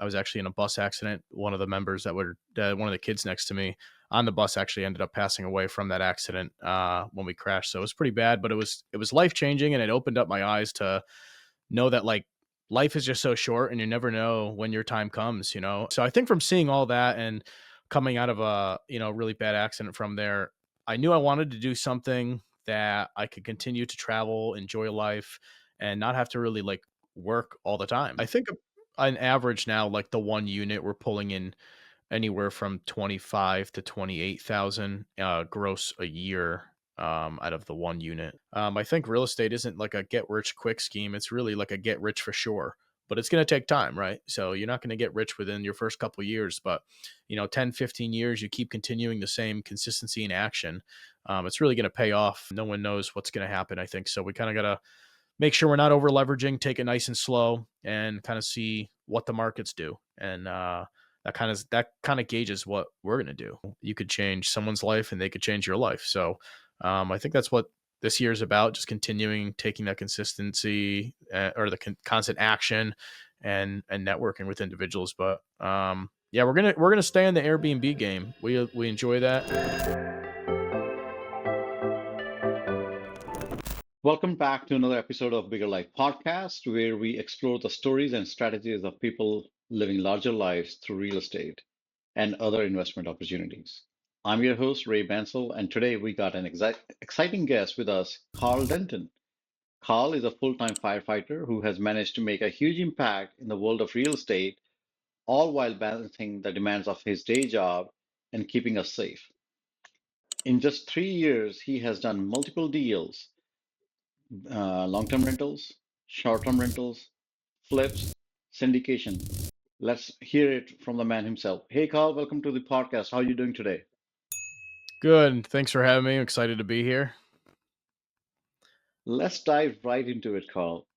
I was actually in a bus accident. One of the members that were one of the kids next to me on the bus actually ended up passing away from that accident when we crashed. So it was pretty bad, but it was life changing, and it opened up my eyes to know that like life is just so short, and you never know when your time comes. So I think from seeing all that and coming out of a really bad accident from there, I knew I wanted to do something that I could continue to travel, enjoy life, and not have to really like work all the time. I think an average now, like the one unit, we're pulling in anywhere from 25 to 28,000 gross a year out of the one unit. I think real estate isn't like a get rich quick scheme. It's really like a get rich for sure. But it's going to take time, right? So you're not going to get rich within your first couple of years, but 10, 15 years, you keep continuing the same consistency in action. It's really going to pay off. No one knows what's going to happen, I think. So we kind of got to make sure we're not over leveraging, take it nice and slow, and kind of see what the markets do. And that kind of gauges what we're going to do. You could change someone's life, and they could change your life. So I think that's what this year is about: just continuing taking that consistency or the constant action and networking with individuals. But yeah, we're gonna stay in the Airbnb game. We enjoy that. Welcome back to another episode of Bigger Life Podcast, where we explore the stories and strategies of people living larger lives through real estate and other investment opportunities. I'm your host, Ray Bansal, and today we got an exciting guest with us, Karl Denton. Karl is a full-time firefighter who has managed to make a huge impact in the world of real estate, all while balancing the demands of his day job and keeping us safe. In just 3 years, he has done multiple deals, long-term rentals, short-term rentals, flips, syndication. Let's hear it from the man himself. Hey, Carl, welcome to the podcast. How are you doing today? Good. Thanks for having me. I'm excited to be here. Let's dive right into it, Carl.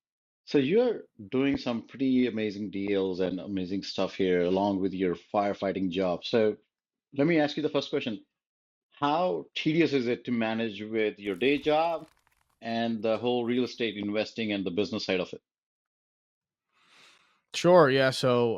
So you're doing some pretty amazing deals and amazing stuff here along with your firefighting job. So let me ask you the first question. How tedious is it to manage with your day job and the whole real estate investing and the business side of it? Sure. Yeah. So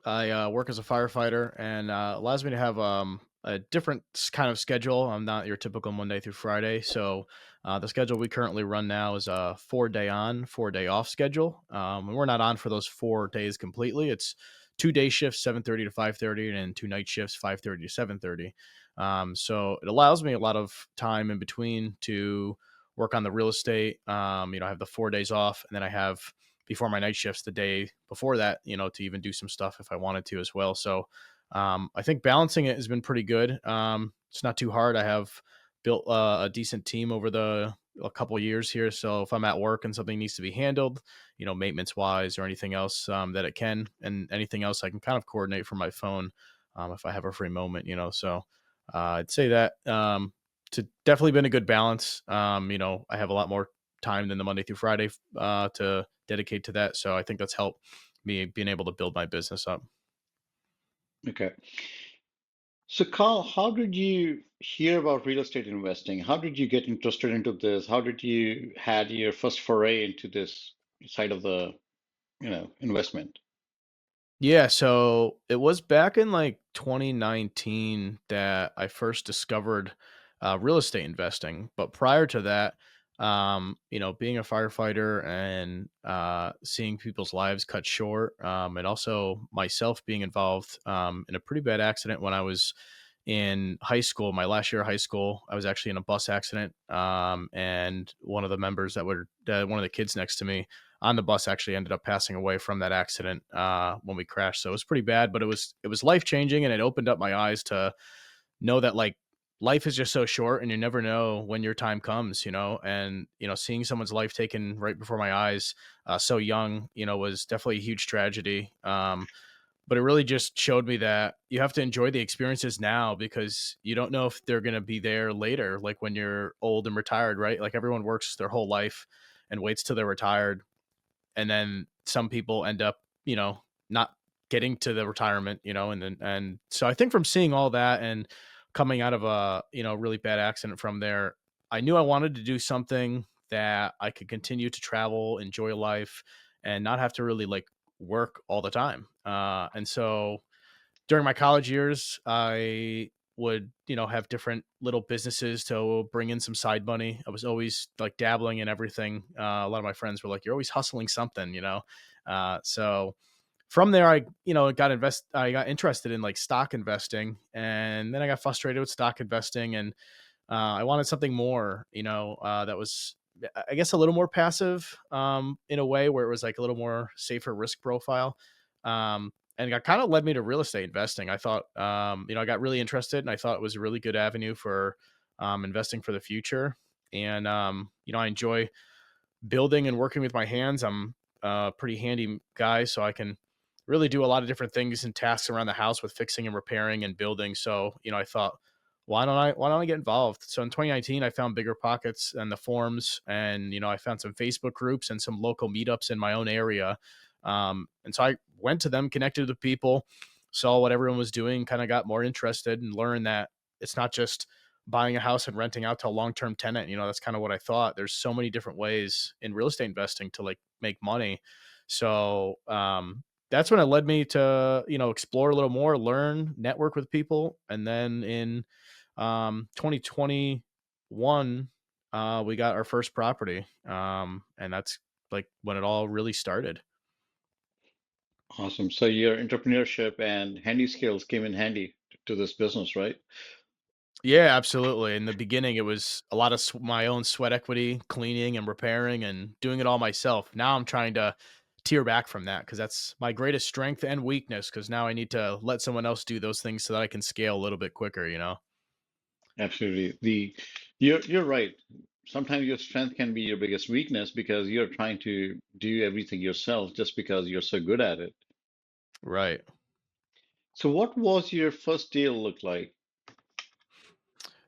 I work as a firefighter, and allows me to have a different kind of schedule. I'm not your typical Monday through Friday. So the schedule we currently run now is a 4 day on, 4 day off schedule. And we're not on for those 4 days completely. It's 2 day shifts, 7:30 to 5:30, and then 2 night shifts, 5:30 to 7:30. So it allows me a lot of time in between to work on the real estate. I have the 4 days off, and then I have before my night shifts the day before that, to even do some stuff if I wanted to as well. So I think balancing it has been pretty good. It's not too hard. I have built a decent team over the a couple years here. So if I'm at work and something needs to be handled, maintenance wise or anything else that it can, and anything else I can kind of coordinate from my phone if I have a free moment. So I'd say that it's definitely been a good balance. I have a lot more time than the Monday through Friday to dedicate to that. So I think that's helped me being able to build my business up. Okay. So, Carl, how did you hear about real estate investing? How did you get interested into this? How did you had your first foray into this side of the, investment? Yeah, so it was back in like 2019 that I first discovered real estate investing. But prior to that, being a firefighter and seeing people's lives cut short, and also myself being involved in a pretty bad accident when I was in high school, my last year of high school. I was actually in a bus accident, and one of the members that were one of the kids next to me on the bus actually ended up passing away from that accident when we crashed. So it was pretty bad, but it was life changing, and it opened up my eyes to know that like life is just so short, and you never know when your time comes. And seeing someone's life taken right before my eyes so young, was definitely a huge tragedy. But it really just showed me that you have to enjoy the experiences now, because you don't know if they're going to be there later, like when you're old and retired, right? Like everyone works their whole life and waits till they're retired, and then some people end up not getting to the retirement, and so I think from seeing all that and coming out of a really bad accident from there, I knew I wanted to do something that I could continue to travel, enjoy life, and not have to really like work all the time. And so during my college years, I would, have different little businesses to bring in some side money. I was always like dabbling in everything. A lot of my friends were like, "You're always hustling something." So from there, I got interested in like stock investing, and then I got frustrated with stock investing, and I wanted something more, that was, I guess, a little more passive, in a way where it was like a little more safer risk profile. And it kind of led me to real estate investing. I thought, I got really interested, and I thought it was a really good avenue for investing for the future. And, I enjoy building and working with my hands. I'm a pretty handy guy, so I can really do a lot of different things and tasks around the house with fixing and repairing and building. So, I thought, why don't I get involved? So in 2019, I found Bigger Pockets and the forums, and I found some Facebook groups and some local meetups in my own area. And so I went to them, connected with people, saw what everyone was doing, kind of got more interested, and learned that it's not just buying a house and renting out to a long-term tenant. That's kind of what I thought. There's so many different ways in real estate investing to like make money. So that's when it led me to, explore a little more, learn, network with people. And then in 2021, we got our first property. And that's like when it all really started. Awesome. So your entrepreneurship and handy skills came in handy to this business, right? Yeah, absolutely. In the beginning, it was a lot of my own sweat equity, cleaning and repairing and doing it all myself. Now I'm trying to tear back from that because that's my greatest strength and weakness. Because now I need to let someone else do those things so that I can scale a little bit quicker. Absolutely. You're right. Sometimes your strength can be your biggest weakness because you're trying to do everything yourself just because you're so good at it. Right. So what was your first deal look like?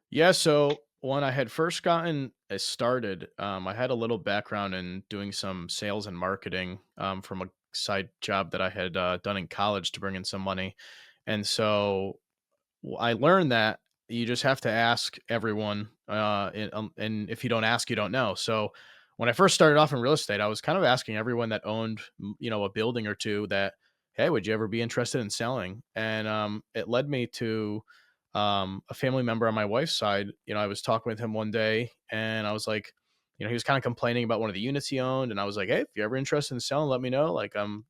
Yeah. So when I had first gotten started, I had a little background in doing some sales and marketing, from a side job that I had done in college to bring in some money. And so I learned that you just have to ask everyone, and if you don't ask, you don't know. So when I first started off in real estate, I was kind of asking everyone that owned, a building or two that, hey, would you ever be interested in selling? And it led me to a family member on my wife's side. I was talking with him one day, and I was like, he was kind of complaining about one of the units he owned, and I was like, hey, if you're ever interested in selling, let me know. Like, I'm,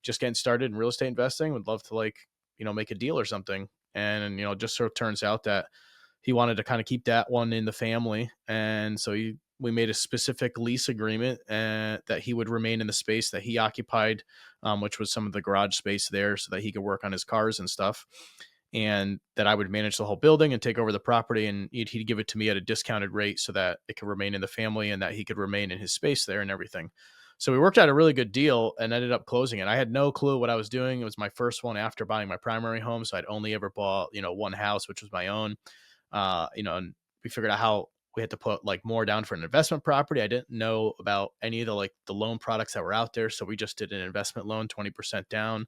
just getting started in real estate investing. Would love to like, make a deal or something. And it just sort of turns out that he wanted to kind of keep that one in the family, and so we made a specific lease agreement, that he would remain in the space that he occupied, which was some of the garage space there, so that he could work on his cars and stuff, and that I would manage the whole building and take over the property, and he'd give it to me at a discounted rate so that it could remain in the family and that he could remain in his space there and everything. So we worked out a really good deal and ended up closing it. I had no clue what I was doing. It was my first one after buying my primary home. So I'd only ever bought, one house, which was my own. And we figured out how we had to put like more down for an investment property. I didn't know about any of the loan products that were out there. So we just did an investment loan, 20% down.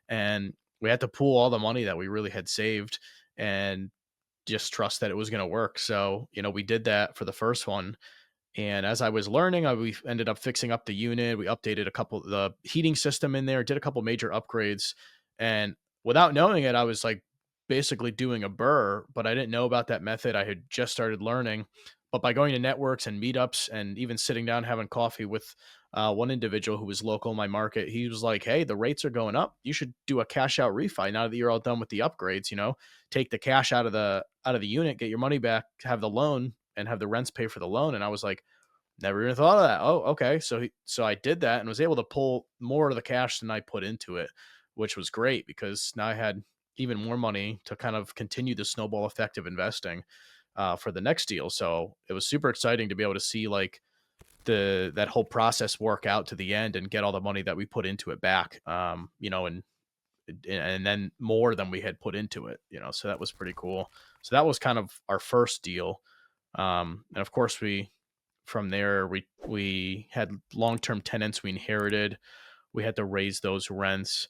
And we had to pool all the money that we really had saved and just trust that it was going to work. So, we did that for the first one, and as I was learning, we ended up fixing up the unit. We updated a couple the heating system in there, did a couple major upgrades, and without knowing it, I was like basically doing a BRRRR, but I didn't know about that method. I had just started learning, but by going to networks and meetups, and even sitting down having coffee with one individual who was local in my market, he was like, "Hey, the rates are going up. You should do a cash out refi now that you're all done with the upgrades. Take the cash out of the unit, get your money back, have the loan, and have the rents pay for the loan." And I was like, never even thought of that. Oh, okay. So I did that and was able to pull more of the cash than I put into it, which was great because now I had even more money to kind of continue the snowball effect of investing, for the next deal. So it was super exciting to be able to see like that whole process work out to the end and get all the money that we put into it back. And then more than we had put into it. So that was pretty cool. So that was kind of our first deal. And of course, from there we had long-term tenants we inherited. We had to raise those rents,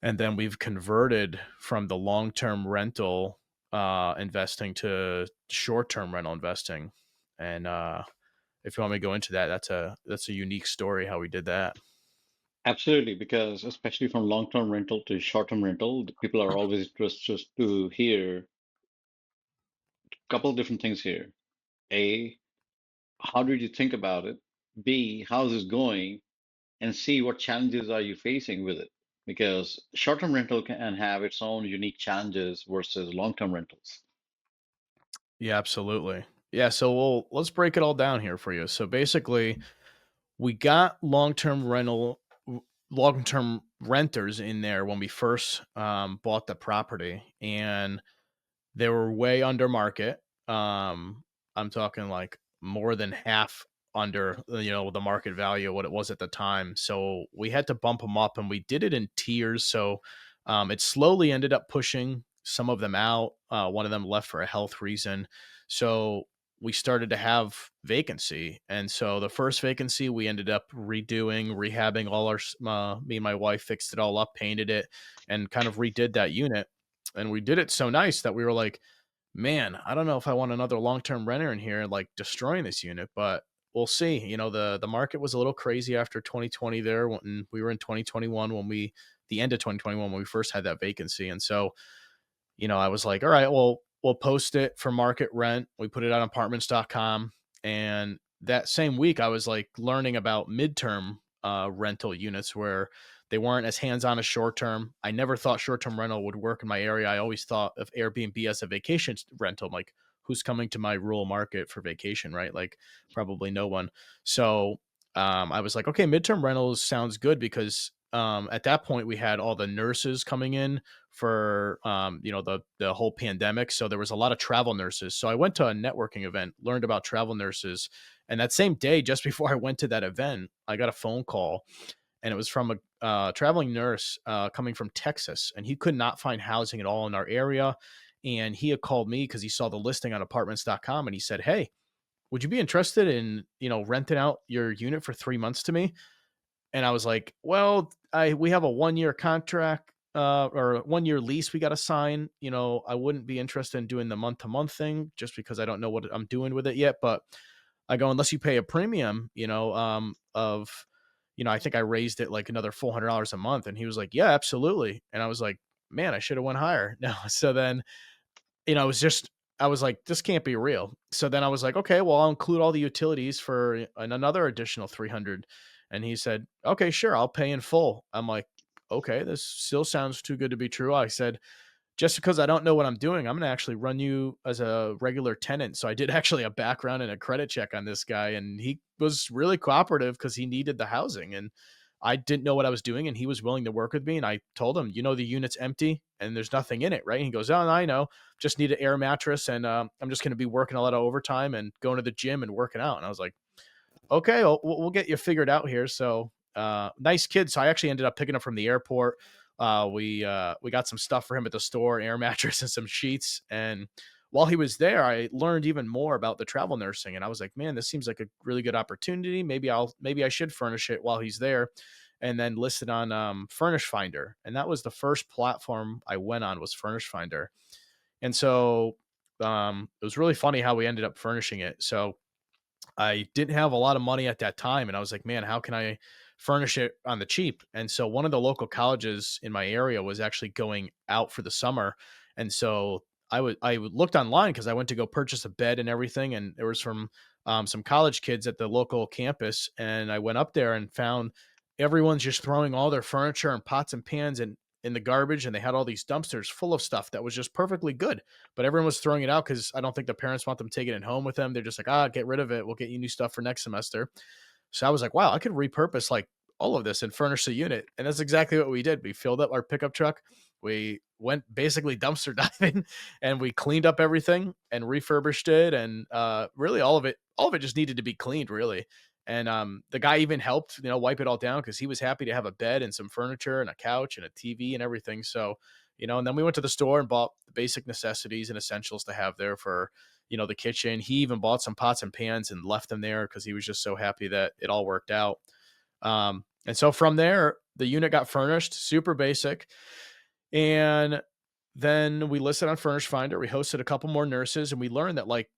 and then we've converted from the long-term rental investing to short-term rental investing. And if you want me to go into that, that's a unique story how we did that. Absolutely, because especially from long-term rental to short-term rental, the people are always interested to hear a couple of different things here. A, how did you think about it? B, how's this going? And C, what challenges are you facing with it? Because short-term rental can have its own unique challenges versus long-term rentals. Yeah, absolutely. Yeah, so let's break it all down here for you. So basically, we got long-term renters in there when we first bought the property, and they were way under market. I'm talking like more than half under, the market value of what it was at the time. So we had to bump them up, and we did it in tiers. So it slowly ended up pushing some of them out. One of them left for a health reason. So we started to have vacancy. And so the first vacancy we ended up redoing, rehabbing all me and my wife fixed it all up, painted it, and kind of redid that unit. And we did it so nice that we were like, man, I don't know if I want another long-term renter in here, like, destroying this unit, but we'll see. The market was a little crazy after 2020 there when we were in 2021 the end of 2021 when we first had that vacancy. And so, I was like, all right, well, we'll post it for market rent. We put it on apartments.com. And that same week, I was like learning about midterm rental units where they weren't as hands on as short term. I never thought short term rental would work in my area. I always thought of Airbnb as a vacation rental. Like, who's coming to my rural market for vacation, right? Like, probably no one. So I was like, okay, midterm rentals sounds good because at that point we had all the nurses coming in for the whole pandemic, so there was a lot of travel nurses. So I went to a networking event, learned about travel nurses, and that same day, just before I went to that event, I got a phone call, and it was from a traveling nurse coming from Texas, and he could not find housing at all in our area. And he had called me because he saw the listing on apartments.com, and he said, hey, would you be interested in renting out your unit for 3 months to me? And I was like, well, we have a 1 year contract or 1 year lease we got to sign. I wouldn't be interested in doing the month to month thing just because I don't know what I'm doing with it yet. But I go, unless you pay a premium, I think I raised it like another $400 a month. And he was like, yeah, absolutely. And I was like, man, I should have went higher. No. So then it was just I was like, "This can't be real." So then I was like, "Okay, well, I'll include all the utilities for another additional 300." And he said, "Okay, sure, I'll pay in full." I'm like, "Okay, this still sounds too good to be true." I said, just because I don't know what I'm doing, I'm gonna actually run you as a regular tenant. So I did actually a background and a credit check on this guy, and he was really cooperative because he needed the housing, and I didn't know what I was doing, and he was willing to work with me. And I told him, the unit's empty and there's nothing in it, right? And he goes, "Oh, I know. Just need an air mattress, and I'm just gonna be working a lot of overtime and going to the gym and working out." And I was like, okay, we'll get you figured out here. So nice kid. So I actually ended up picking up from the airport. We got some stuff for him at the store, air mattress and some sheets. And while he was there, I learned even more about the travel nursing. And I was like, man, this seems like a really good opportunity. Maybe I should furnish it while he's there. And then listed on Furnish Finder. And that was the first platform I went on, was Furnish Finder. And so it was really funny how we ended up furnishing it. So I didn't have a lot of money at that time, and I was like, "Man, how can I furnish it on the cheap?" And so one of the local colleges in my area was actually going out for the summer, and so looked online because I went to go purchase a bed and everything, and it was from some college kids at the local campus, and I went up there and found everyone's just throwing all their furniture and pots and pans in the garbage, and they had all these dumpsters full of stuff that was just perfectly good, but everyone was throwing it out because I don't think the parents want them taking it home with them. They're just like, get rid of it. We'll get you new stuff for next semester. So I was like, wow, I could repurpose like all of this and furnish the unit. And that's exactly what we did. We filled up our pickup truck. We went basically dumpster diving and we cleaned up everything and refurbished it. And really all of it just needed to be cleaned, really. And the guy even helped, wipe it all down because he was happy to have a bed and some furniture and a couch and a TV and everything. So, and then we went to the store and bought the basic necessities and essentials to have there for, the kitchen. He even bought some pots and pans and left them there because he was just so happy that it all worked out. And so from there, the unit got furnished, super basic. And then we listed on Furnish Finder. We hosted a couple more nurses, and we learned that like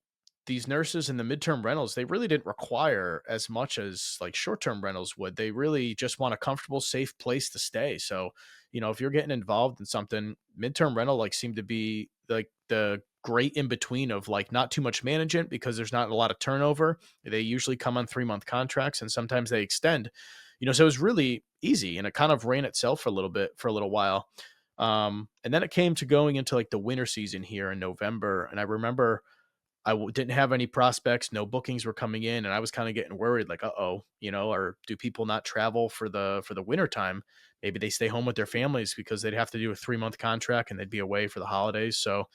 these nurses in the midterm rentals, they really didn't require as much as like short-term rentals would. They really just want a comfortable, safe place to stay. So, if you're getting involved in something, midterm rental like seemed to be like the great in between of like not too much management because there's not a lot of turnover. They usually come on 3-month contracts and sometimes they extend. So it was really easy and it kind of ran itself for a little bit for a little while. And then it came to going into like the winter season here in November, and I remember didn't have any prospects, no bookings were coming in, and I was kind of getting worried, like, oh, or do people not travel for the winter time? Maybe they stay home with their families because they'd have to do a 3-month contract and they'd be away for the holidays. So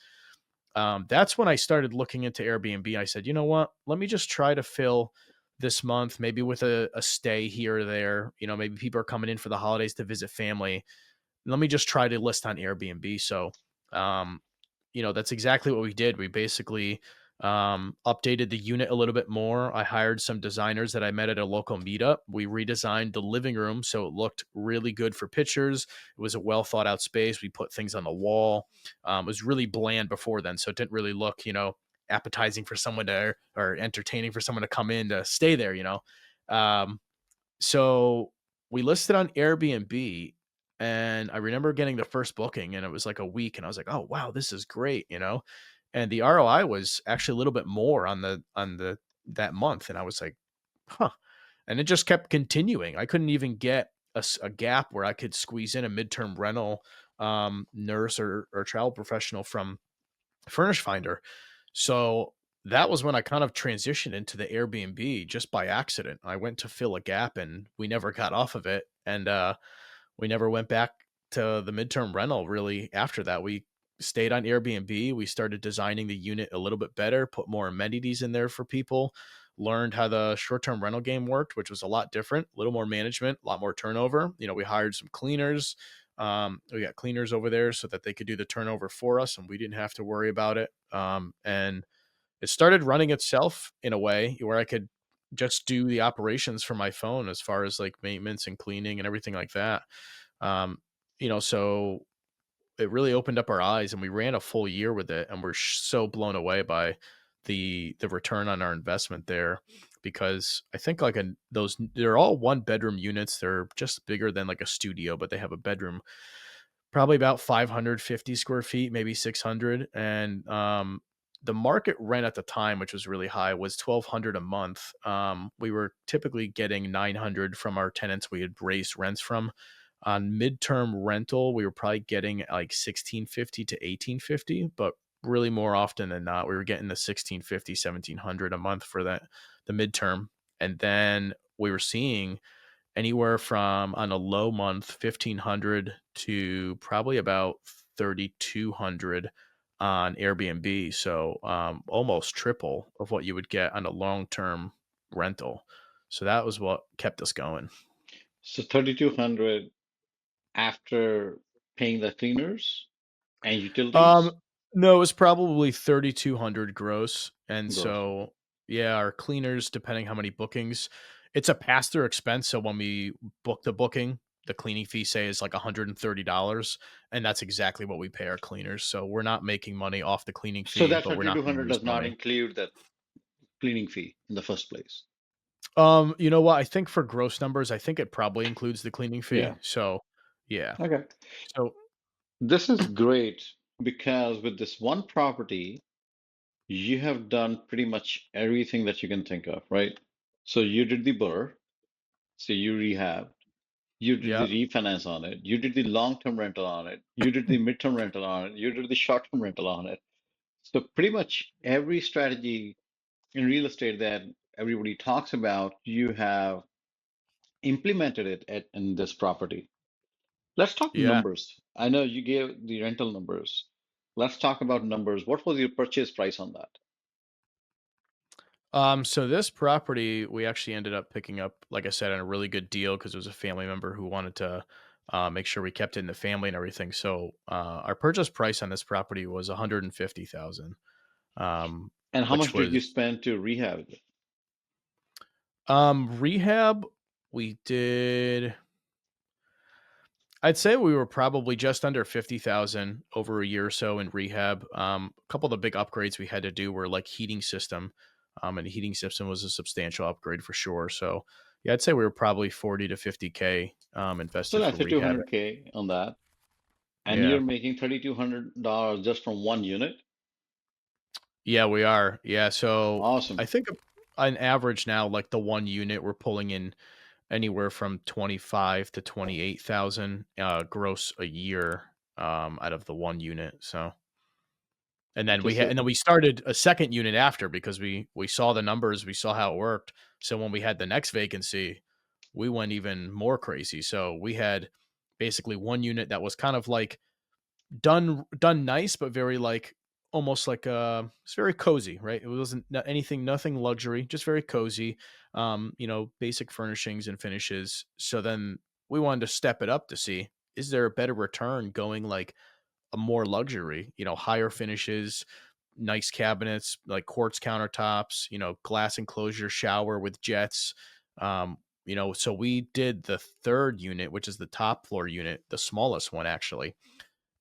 that's when I started looking into Airbnb. I said, you know what? Let me just try to fill this month, maybe with a stay here or there. Maybe people are coming in for the holidays to visit family. Let me just try to list on Airbnb. So, um, that's exactly what we did. We basically updated the unit a little bit more. I hired some designers that I met at a local meetup. We redesigned the living room so it looked really good for pictures. It was a well thought out space. We put things on the wall. It was really bland before then, so it didn't really look, appetizing for someone to or entertaining for someone to come in to stay there. Um, so we listed on Airbnb and I remember getting the first booking and it was like a week and I was like, "Oh, wow, this is great." And the ROI was actually a little bit more on the that month and I was like, "Huh." And it just kept continuing. I couldn't even get a gap where I could squeeze in a midterm rental nurse or travel professional from Furnish Finder. So that was when I kind of transitioned into the Airbnb just by accident. I went to fill a gap and we never got off of it. And we never went back to the midterm rental really after that. We stayed on Airbnb. We started designing the unit a little bit better, put more amenities in there for people, learned how the short term rental game worked, which was a lot different, a little more management, a lot more turnover. We hired some cleaners. We got cleaners over there so that they could do the turnover for us and we didn't have to worry about it. And it started running itself in a way where I could just do the operations from my phone as far as like maintenance and cleaning and everything like that. Um, so it really opened up our eyes and we ran a full year with it and we're so blown away by the return on our investment there because I think like those they're all one bedroom units. They're just bigger than like a studio, but they have a bedroom probably about 550 square feet, maybe 600. And the market rent at the time, which was really high, was 1,200 a month. We were typically getting 900 from our tenants we had raised rents from. On midterm rental, we were probably getting like 1650 to 1850, but really more often than not, we were getting the 1650, 1700 a month for the midterm. And then we were seeing anywhere from on a low month 1,500 to probably about 3,200 on Airbnb. So almost triple of what you would get on a long term rental. So that was what kept us going. So 3,200 after paying the cleaners and Um, utilities? no, it was probably 3,200 gross. And Gross. so, yeah, our cleaners, depending how many bookings, it's a pass through expense. So when we book the booking, the cleaning fee say is like $130. And that's exactly what we pay our cleaners. So we're not making money off the cleaning So fee, that but we're not going to 3,200 lose does not money. include that cleaning fee in the first place. You know what? I think for gross numbers, I think it probably includes the cleaning Yeah. fee. So yeah. Okay. So This is great because with this one property, you have done pretty much everything that you can think of, right? So you did the BRRRR, so you rehab, you did yeah. the refinance on it, you did the long-term rental on it, you did the midterm rental on it, you did the short-term rental on it. So pretty much every strategy in real estate that everybody talks about, you have implemented it in this property. Let's talk Yeah. numbers. I know you gave the rental numbers. Let's talk about numbers. What was your purchase price on that? So this property we actually ended up picking up, like I said, on a really good deal because it was a family member who wanted to make sure we kept it in the family and everything. So our purchase price on this property was 150,000, And how which much did you was spend to rehab it? rehab. We did. I'd say we were probably just under 50,000 over a year or so in rehab. A couple of the big upgrades we had to do were like heating system. And the heating system was a substantial upgrade for sure. So yeah, I'd say we were probably 40 to 50K So invested for let's say rehab. 200K on that. And Yeah. you're making $3,200 just from one unit. Yeah, we are. Yeah. So Awesome. I think on average now, like the one unit, we're pulling in anywhere from 25 to 28,000 gross a year out of the one unit. So and then Okay, so we started a second unit after because we saw the numbers, we saw how it worked. So when we had the next vacancy, we went even more crazy. So we had basically one unit that was kind of like done nice, but very like almost like it's very cozy, right? It wasn't anything, nothing luxury, just very cozy. Basic furnishings and finishes. So then we wanted to step it up to see, is there a better return going like a more luxury, higher finishes, nice cabinets, like quartz countertops, glass enclosure shower with jets. So we did the third unit, which is the top floor unit, the smallest one actually.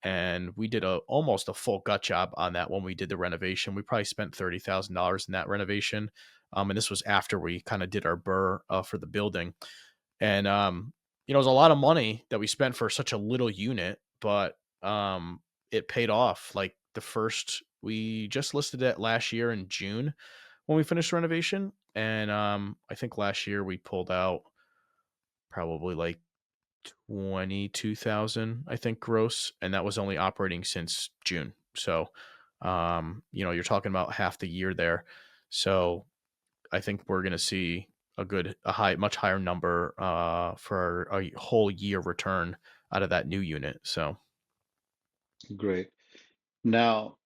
And we did almost a full gut job on that when we did the renovation. We probably spent $30,000 in that renovation. And this was after we kind of did our burr for the building. And it was a lot of money that we spent for such a little unit, but it paid off. Like the first, we just listed it last year in June when we finished renovation, and I think last year we pulled out probably like 22,000, I think, gross, and that was only operating since June. So, you're talking about half the year there. So I think we're going to see much higher number for a whole year return out of that new unit. So great. Now,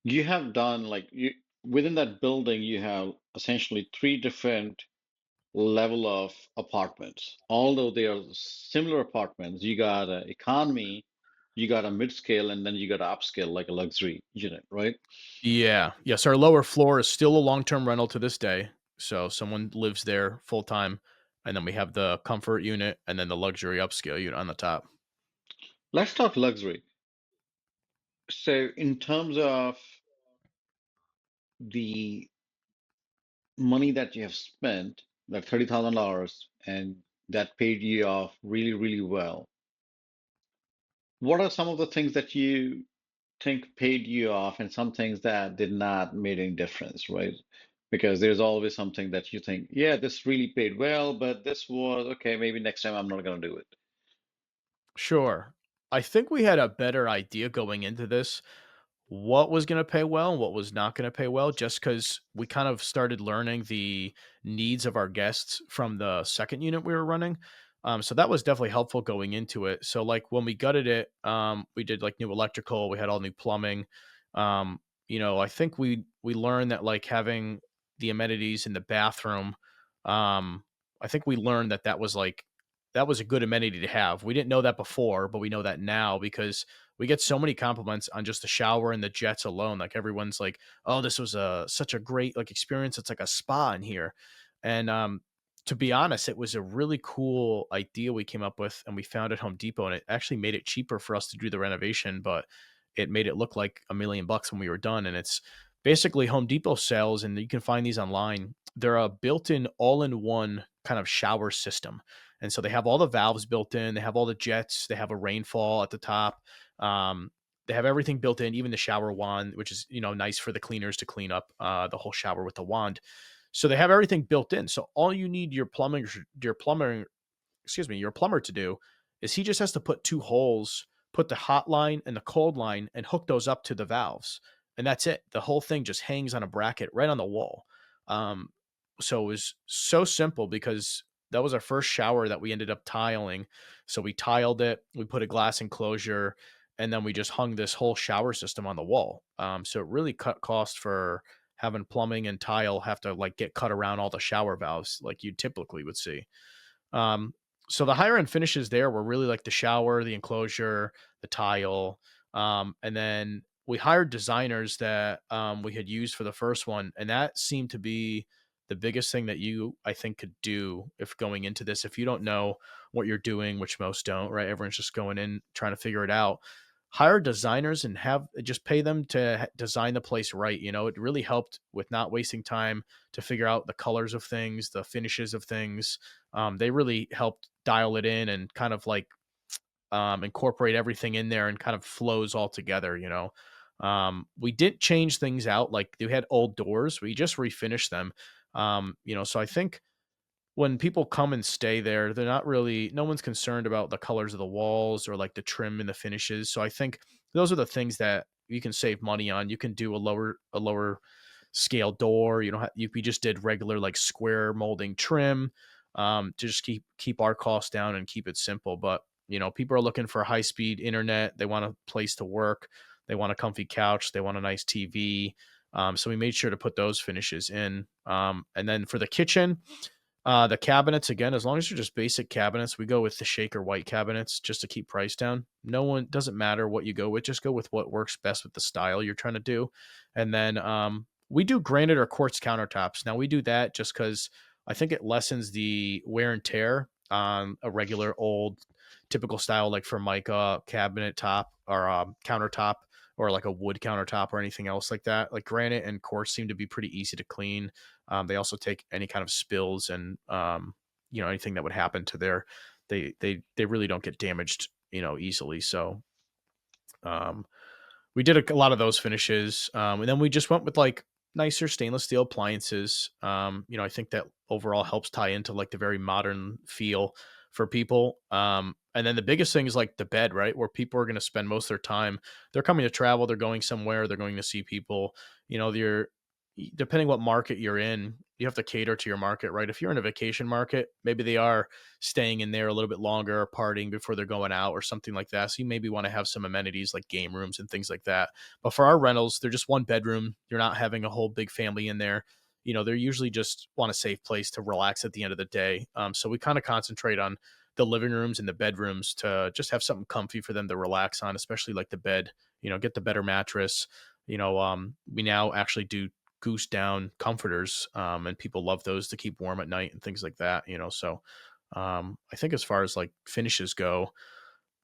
you have done like you within that building, you have essentially three different level of apartments. Although they are similar apartments, you got a economy, you got a mid-scale, and then you got a upscale, like a luxury unit, right? yeah, yes, our lower floor is still a long term rental to this day. So someone lives there full time, and then we have the comfort unit, and then the luxury upscale unit on the top. Let's talk luxury. So, in terms of the money that you have spent, like $30,000, and that paid you off really, really well, what are some of the things that you think paid you off and some things that did not make any difference, right? Because there's always something that you think, yeah, this really paid well, but this was okay, maybe next time I'm not going to do it. Sure. I think we had a better idea going into this what was going to pay well and what was not going to pay well, just because we kind of started learning the needs of our guests from the second unit we were running. So that was definitely helpful going into it. So like when we gutted it, we did like new electrical, we had all new plumbing. I think we learned that like having the amenities in the bathroom, I think we learned that that was a good amenity to have. We didn't know that before, but we know that now because we get so many compliments on just the shower and the jets alone. Like everyone's like, "Oh, this was such a great like experience. It's like a spa in here." And to be honest, it was a really cool idea we came up with, and we found at Home Depot, and it actually made it cheaper for us to do the renovation, but it made it look like $1 million when we were done. And it's basically Home Depot sells, and you can find these online. They're a built-in, all-in-one kind of shower system, and so they have all the valves built in. They have all the jets. They have a rainfall at the top. Um, they have everything built in, even the shower wand, which is nice for the cleaners to clean up the whole shower with the wand. So they have everything built in. So all you need your plumber to do is he just has to put two holes, put the hot line and the cold line, and hook those up to the valves, and that's it. The whole thing just hangs on a bracket right on the wall. Um, so it was so simple because that was our first shower that we ended up tiling. So we tiled it, we put a glass enclosure, and then we just hung this whole shower system on the wall. So it really cut cost for having plumbing and tile have to like get cut around all the shower valves like you typically would see. Um, so the higher end finishes there were really like the shower, the enclosure, the tile. And then we hired designers that we had used for the first one, and that seemed to be the biggest thing that you, I think, could do if going into this, if you don't know what you're doing, which most don't, right? Everyone's just going in trying to figure it out. Hire designers and have just pay them to design the place right. It really helped with not wasting time to figure out the colors of things, the finishes of things. They really helped dial it in and kind of like incorporate everything in there and kind of flows all together. We didn't change things out. Like they had old doors, we just refinished them. So I think when people come and stay there, they're not really, no one's concerned about the colors of the walls or like the trim and the finishes. So I think those are the things that you can save money on. You can do a lower scale door. We just did regular like square molding trim, to just keep our costs down and keep it simple. But people are looking for high speed internet. They want a place to work. They want a comfy couch. They want a nice TV. So we made sure to put those finishes in. And then for the kitchen, the cabinets, again, as long as they're just basic cabinets, we go with the shaker white cabinets just to keep price down. No one, doesn't matter what you go with, just go with what works best with the style you're trying to do. And then we do granite or quartz countertops. Now we do that just because I think it lessens the wear and tear on a regular old typical style like Formica cabinet top or countertop, or like a wood countertop or anything else like that. Like granite and quartz seem to be pretty easy to clean. They also take any kind of spills and anything that would happen to their, they really don't get damaged easily. So um, we did a lot of those finishes, and then we just went with like nicer stainless steel appliances. I think that overall helps tie into like the very modern feel for people. And then the biggest thing is like the bed, right? Where people are going to spend most of their time. They're coming to travel. They're going somewhere. They're going to see people. They're, depending what market you're in, you have to cater to your market, right? If you're in a vacation market, maybe they are staying in there a little bit longer, partying before they're going out or something like that. So you maybe want to have some amenities like game rooms and things like that. But for our rentals, they're just one bedroom. You're not having a whole big family in there. They're usually just want a safe place to relax at the end of the day. So we kind of concentrate on the living rooms and the bedrooms to just have something comfy for them to relax on, especially like the bed. Get the better mattress. We now actually do goose down comforters, and people love those to keep warm at night and things like that. So I think as far as like finishes go,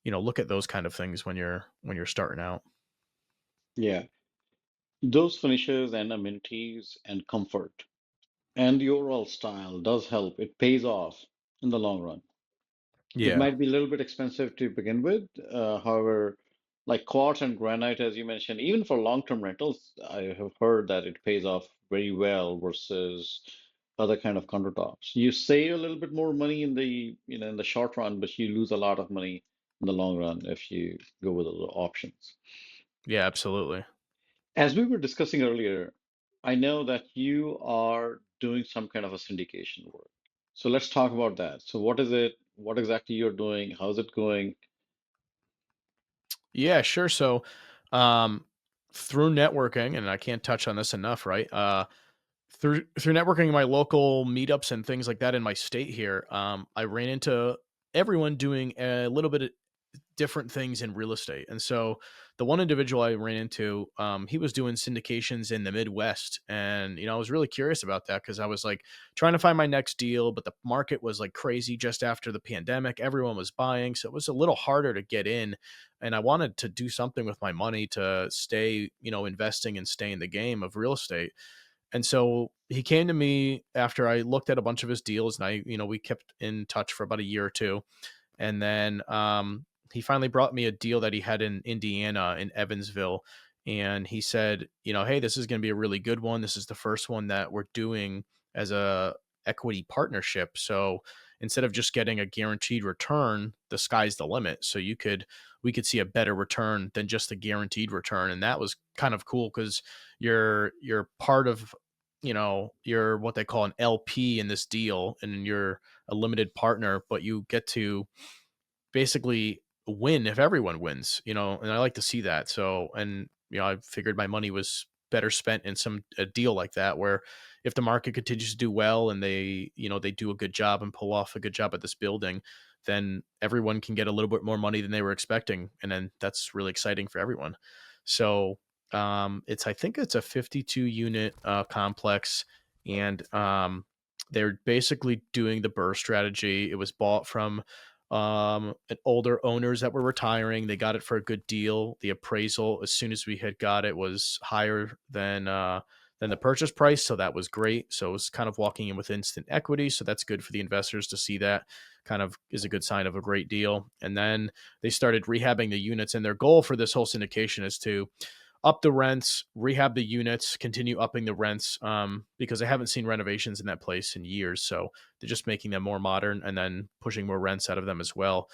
look at those kind of things when you're starting out. Yeah. Those finishes and amenities and comfort and the overall style does help. It pays off in the long run. It Yeah. might be a little bit expensive to begin with. However, like quartz and granite, as you mentioned, even for long-term rentals, I have heard that it pays off very well versus other kind of countertops. You save a little bit more money in the short run, but you lose a lot of money in the long run if you go with other options. Yeah, absolutely. As we were discussing earlier, I know that you are doing some kind of a syndication work. So let's talk about that. So what is it? What exactly you're doing? How's it going? Yeah, sure. So um through networking, and I can't touch on this enough, right? Through networking in my local meetups and things like that in my state here, I ran into everyone doing a little bit of different things in real estate. And so the one individual I ran into, he was doing syndications in the Midwest. And, I was really curious about that because I was like trying to find my next deal, but the market was like crazy just after the pandemic. Everyone was buying. So it was a little harder to get in. And I wanted to do something with my money to stay, investing and stay in the game of real estate. And so he came to me after I looked at a bunch of his deals, and we kept in touch for about a year or two. And then he finally brought me a deal that he had in Indiana, in Evansville. And he said, hey, this is going to be a really good one. This is the first one that we're doing as a equity partnership. So instead of just getting a guaranteed return, the sky's the limit. So we could see a better return than just a guaranteed return. And that was kind of cool because you're part of, you're what they call an LP in this deal, and you're a limited partner, but you get to basically win if everyone wins, and I like to see that. So, and I figured my money was better spent in a deal like that, where if the market continues to do well and they do a good job and pull off a good job at this building, then everyone can get a little bit more money than they were expecting. And then that's really exciting for everyone. So, I think it's a 52 unit complex and they're basically doing the BRRRR strategy. It was bought from an older owners that were retiring. They got it for a good deal. The appraisal, as soon as we had got it, was higher than the purchase price, so that was great. So it was kind of walking in with instant equity. So that's good for the investors to see that. Kind of is a good sign of a great deal. And then they started rehabbing the units, and their goal for this whole syndication is to up the rents, rehab the units, continue upping the rents, because I haven't seen renovations in that place in years. So they're just making them more modern and then pushing more rents out of them as well.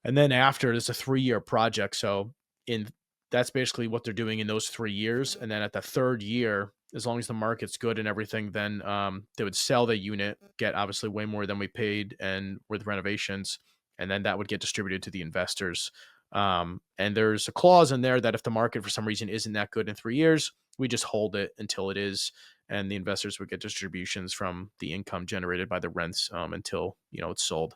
And then after, it's a 3-year project. So in that's basically what they're doing in those 3 years. And then at the third year, as long as the market's good and everything, then they would sell the unit, get obviously way more than we paid, and with renovations, and then that would get distributed to the investors. And there's a clause in there that if the market for some reason isn't that good in 3 years, we just hold it until it is, and the investors would get distributions from the income generated by the rents until it's sold,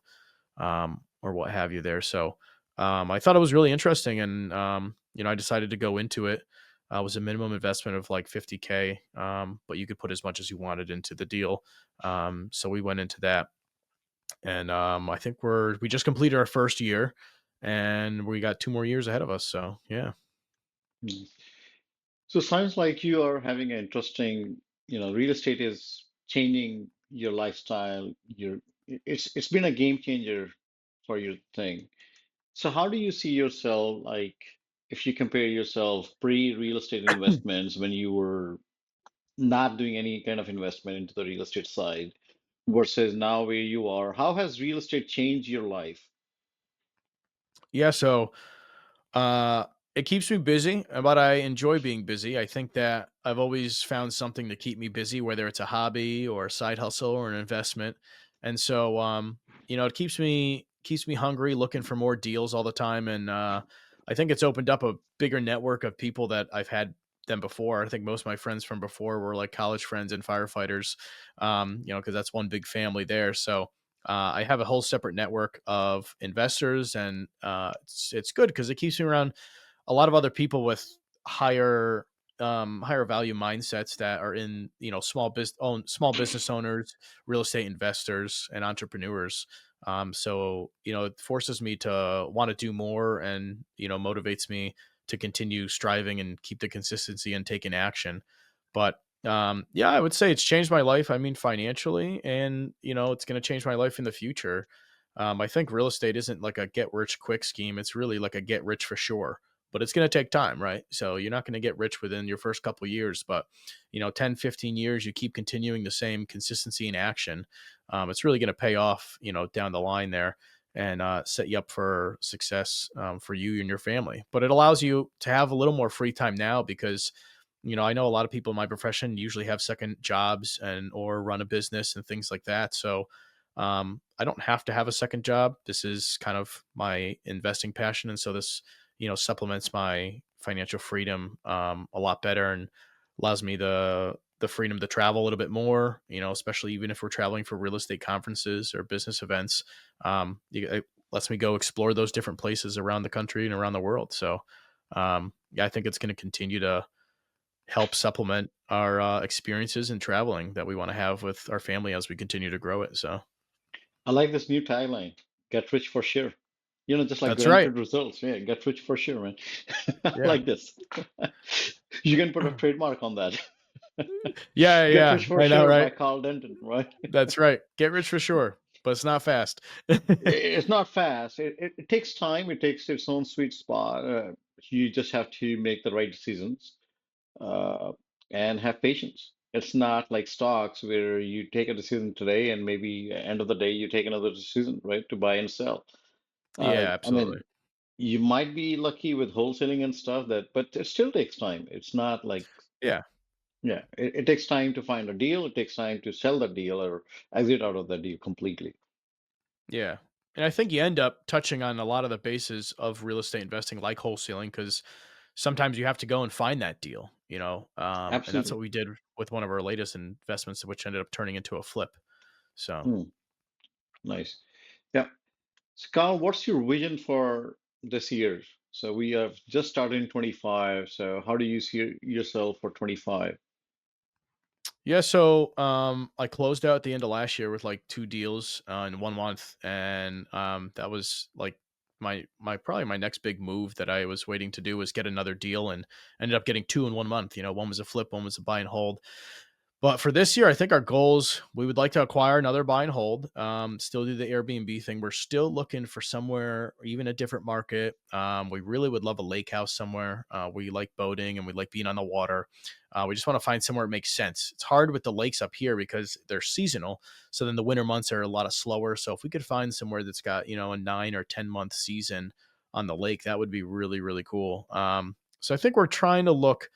or what have you there. So I thought it was really interesting, and I decided to go into it. It was a minimum investment of like 50K, but you could put as much as you wanted into the deal. So we went into that, and I think we just completed our first year, and we got 2 more years ahead of us. So yeah. Mm. So sounds like you are having an interesting, real estate is changing your lifestyle. It's been a game changer for your thing. So how do you see yourself, like, if you compare yourself pre-real estate investments when you were not doing any kind of investment into the real estate side versus now where you are? How has real estate changed your life? Yeah, so Uh, it keeps me busy, but I enjoy being busy. I think that I've always found something to keep me busy, whether it's a hobby or a side hustle or an investment. And so, it keeps me hungry, looking for more deals all the time. And I think it's opened up a bigger network of people that I've had than before. I think most of my friends from before were like college friends and firefighters, because that's one big family there. So I have a whole separate network of investors, and it's good because it keeps me around a lot of other people with higher higher value mindsets that are in small business owners, real estate investors, and entrepreneurs. So it forces me to want to do more, and motivates me to continue striving and keep the consistency and taking action. But yeah, I would say it's changed my life. I mean, financially, and it's going to change my life in the future. I think real estate isn't like a get rich quick scheme. It's really like a get rich for sure, but it's going to take time, right? So you're not going to get rich within your first couple of years, but 10, 15 years, you keep continuing the same consistency in action. It's really going to pay off, down the line there, and set you up for success, for you and your family. But it allows you to have a little more free time now because I know a lot of people in my profession usually have second jobs and or run a business and things like that. So I don't have to have a second job. This is kind of my investing passion, and so this supplements my financial freedom a lot better, and allows me the freedom to travel a little bit more. Especially even if we're traveling for real estate conferences or business events, it lets me go explore those different places around the country and around the world. So yeah, I think it's going to continue to help supplement our experiences in traveling that we want to have with our family as we continue to grow it. So I like this new tagline, get rich for sure. Just like that's right. guaranteed results. Yeah, get rich for sure, man. I Yeah. like this. You can put a trademark on that. Yeah. Get Yeah. rich for I know, sure by right? Karl Denton, right? That's right. Get rich for sure, but it's not fast. It's not fast. It takes time. It takes its own sweet spot. You just have to make the right decisions uh, and have patience. It's not like stocks where you take a decision today and maybe end of the day you take another decision, right, to buy and sell. Yeah, I absolutely. mean, you might be lucky with wholesaling and stuff but it still takes time. It's not like, Yeah. yeah, it takes time to find a deal. It takes time to sell the deal or exit out of the deal completely. Yeah. And I think you end up touching on a lot of the bases of real estate investing, like wholesaling, because sometimes you have to go and find that deal, and that's Absolutely. what we did with one of our latest investments, which ended up turning into a flip. So Hmm, nice. Yeah. So, Carl, what's your vision for this year? So we have just started in 25. So how do you see yourself for 25? Yeah, so I closed out at the end of last year with like two deals in 1 month, and that was like my probably my next big move that I was waiting to do was get another deal, and ended up getting two in 1 month. You know, one was a flip, one was a buy and hold. But for this year, I think our goals, we would like to acquire another buy and hold. Still do the Airbnb thing. We're still looking for somewhere, or even a different market. We really would love a lake house somewhere. We like boating and we like being on the water. We just want to find somewhere it makes sense. It's hard with the lakes up here because they're seasonal. So then the winter months are a lot of slower. So if we could find somewhere that's got, a 9 or 10 month season on the lake, that would be really, really cool. So I think we're trying to look,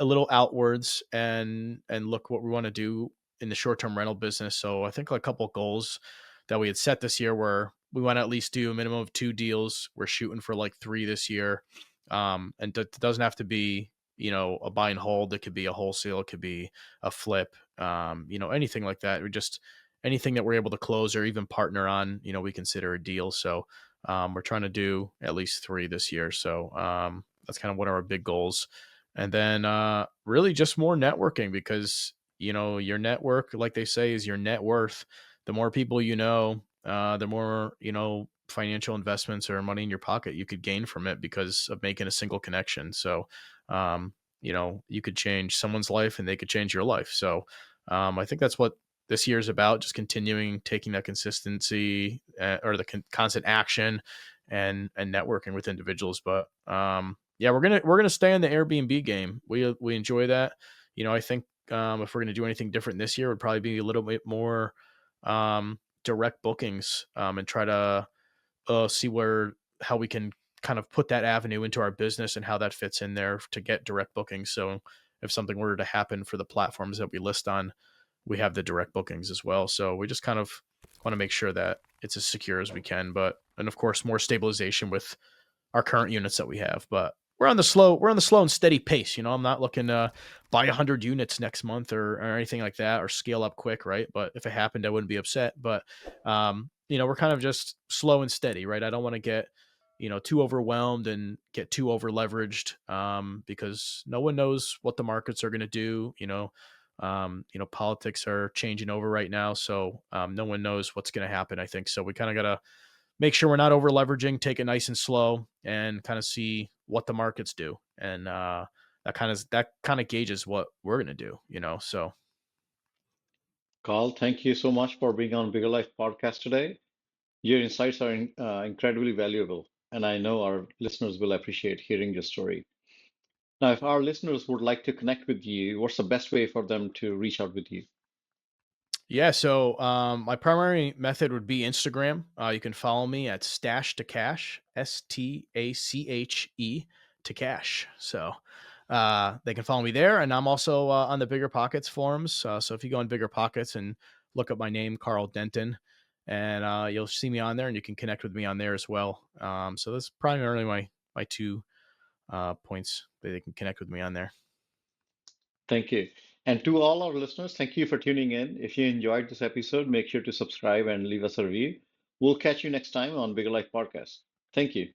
a little outwards and look what we want to do in the short-term rental business. So I think a couple of goals that we had set this year were we want to at least do a minimum of two deals. We're shooting for like three this year. And it doesn't have to be, a buy and hold. It could be a wholesale, it could be a flip, anything like that. We just anything that we're able to close or even partner on, we consider a deal. So we're trying to do at least three this year. So that's kind of what our big goals. And then really just more networking because, your network, like they say, is your net worth. The more people the more, financial investments or money in your pocket you could gain from it because of making a single connection. So, you could change someone's life and they could change your life. So, I think that's what this year is about, just continuing taking that consistency or the constant action and networking with individuals. But yeah, we're gonna stay in the Airbnb game. We enjoy that. I think if we're gonna do anything different this year, it would probably be a little bit more direct bookings and try to see where how we can kind of put that avenue into our business and how that fits in there to get direct bookings. So if something were to happen for the platforms that we list on, we have the direct bookings as well. So we just kind of want to make sure that it's as secure as we can, but and of course more stabilization with our current units that we have. But we're on the slow and steady pace. I'm not looking to buy 100 units next month or anything like that or scale up quick, right? But if it happened, I wouldn't be upset. But we're kind of just slow and steady, right? I don't want to get too overwhelmed and get too over leveraged because no one knows what the markets are going to do. Politics are changing over right now, so no one knows what's going to happen. I think so. We kind of got to make sure we're not over leveraging, take it nice and slow, and kind of see what the markets do, and that kind of gauges what we're gonna do. So Carl, thank you so much for being on Bigger Life podcast today. Your insights are incredibly valuable, and I know our listeners will appreciate hearing your story. Now, if our listeners would like to connect with you, what's the best way for them to reach out with you? yeah, so my primary method would be Instagram. You can follow me at Stash to Cash, STACHE to Cash. So they can follow me there, and I'm also on the Bigger Pockets forums. So if you go on Bigger Pockets and look up my name, Karl Denton, and you'll see me on there, and you can connect with me on there as well. So that's primarily my two points that they can connect with me on there. Thank you. And to all our listeners, thank you for tuning in. If you enjoyed this episode, make sure to subscribe and leave us a review. We'll catch you next time on Bigger Life Podcast. Thank you.